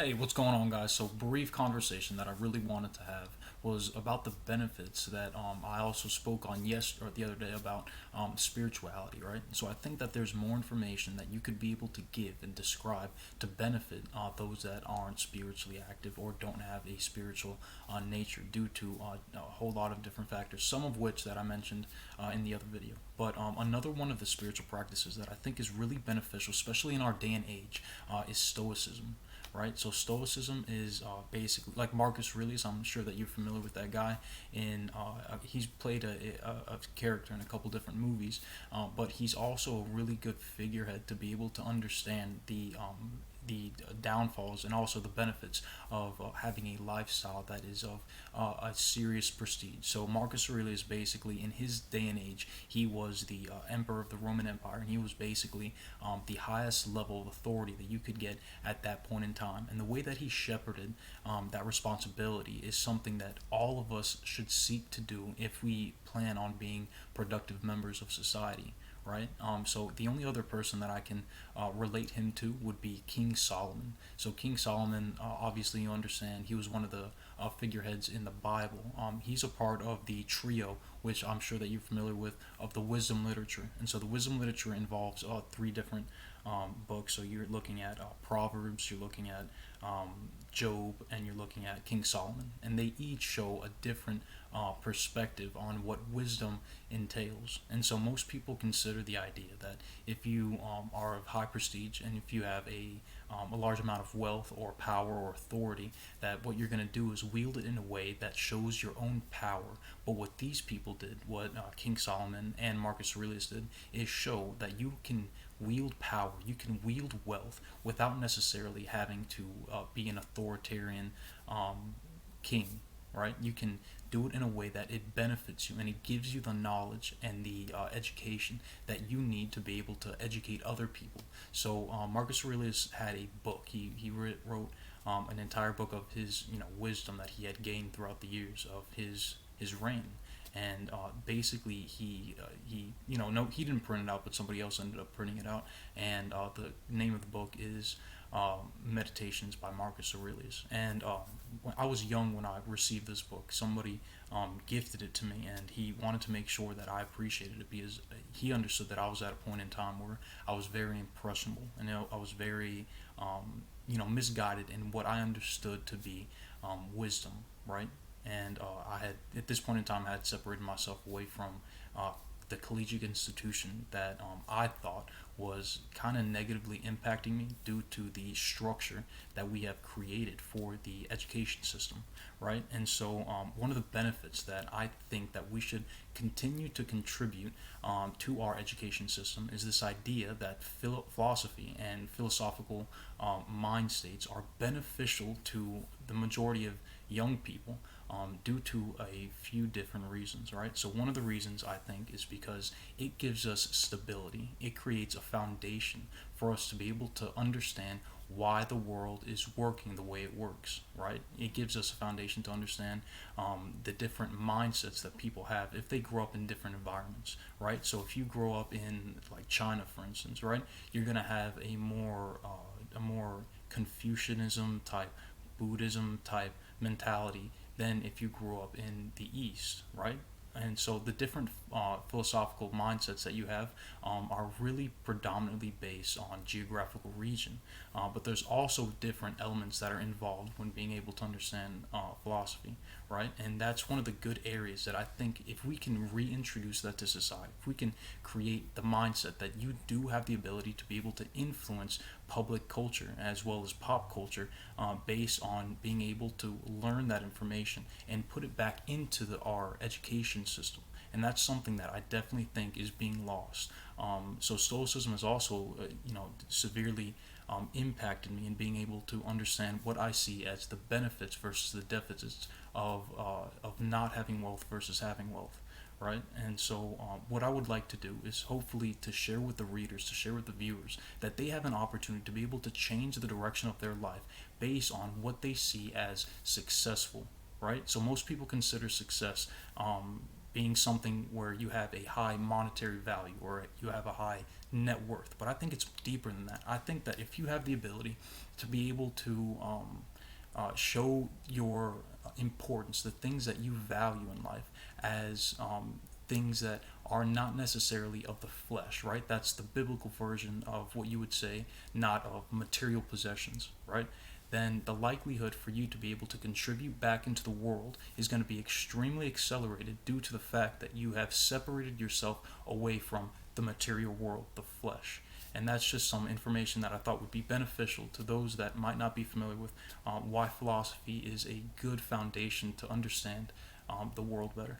Hey, what's going on, guys? So, brief conversation that I really wanted to have was about the benefits that I also spoke on the other day about spirituality, right? So, I think that there's more information that you could be able to give and describe to benefit those that aren't spiritually active or don't have a spiritual nature due to a whole lot of different factors, some of which that I mentioned in the other video. But another one of the spiritual practices that I think is really beneficial, especially in our day and age, is Stoicism, right? So Stoicism is basically like Marcus Aurelius. I'm sure that you're familiar with that guy. He's played a character in a couple different movies, but he's also a really good figurehead to be able to understand the downfalls and also the benefits of having a lifestyle that is of a serious prestige. So Marcus Aurelius, basically, in his day and age, he was the emperor of the Roman Empire, and he was basically the highest level of authority that you could get at that point in time. And the way that he shepherded that responsibility is something that all of us should seek to do if we plan on being productive members of society, right? So the only other person that I can relate him to would be King Solomon. So King Solomon, obviously, you understand, he was one of the figureheads in the Bible. He's a part of the trio, which I'm sure that you're familiar with, of the wisdom literature. And so the wisdom literature involves three different books. So you're looking at Proverbs, you're looking at Job, and you're looking at King Solomon. And they each show a different perspective on what wisdom entails. And so most people consider the idea that if you are of high prestige and if you have a large amount of wealth or power or authority, that what you're going to do is wield it in a way that shows your own power. But what these people did, what King Solomon and Marcus Aurelius did, is show that you can wield power, you can wield wealth without necessarily having to be an authoritarian king, right? You can do it in a way that it benefits you and it gives you the knowledge and the education that you need to be able to educate other people. So Marcus Aurelius had a book. He wrote an entire book of his wisdom that he had gained throughout the years of his reign. And basically, he no, he didn't print it out, but somebody else ended up printing it out. And the name of the book is Meditations by Marcus Aurelius. And when I was young when I received this book, somebody gifted it to me, and he wanted to make sure that I appreciated it because he understood that I was at a point in time where I was very impressionable and I was very misguided in what I understood to be wisdom, right? And I had at this point in time I had separated myself away from uh, the collegiate institution that I thought was kind of negatively impacting me due to the structure that we have created for the education system, right? And so, one of the benefits that I think that we should continue to contribute to our education system is this idea that philosophy and philosophical mind states are beneficial to the majority of young people due to a few different reasons, right? So, one of the reasons I think is because it gives us stability, it creates a foundation for us to be able to understand why the world is working the way it works, right? It gives us a foundation to understand the different mindsets that people have if they grow up in different environments, right? So if you grow up in like China, for instance, right, you're gonna have a more Confucianism type, Buddhism type mentality than if you grew up in the East, right? And so the different philosophical mindsets that you have are really predominantly based on geographical region. But there's also different elements that are involved when being able to understand philosophy, right? And that's one of the good areas that I think if we can reintroduce that to society, if we can create the mindset that you do have the ability to be able to influence public culture as well as pop culture based on being able to learn that information and put it back into our education system. And that's something that I definitely think is being lost. So Stoicism has also, severely impacted me in being able to understand what I see as the benefits versus the deficits of not having wealth versus having wealth, right? And so, what I would like to do is hopefully to share with the readers, to share with the viewers, that they have an opportunity to be able to change the direction of their life based on what they see as successful, right? So, most people consider success being something where you have a high monetary value or you have a high net worth, but I think it's deeper than that. I think that if you have the ability to be able to show your importance, the things that you value in life, as things that are not necessarily of the flesh, right? That's the biblical version of what you would say, not of material possessions, right? Then the likelihood for you to be able to contribute back into the world is going to be extremely accelerated due to the fact that you have separated yourself away from the material world, the flesh. And that's just some information that I thought would be beneficial to those that might not be familiar with why philosophy is a good foundation to understand the world better.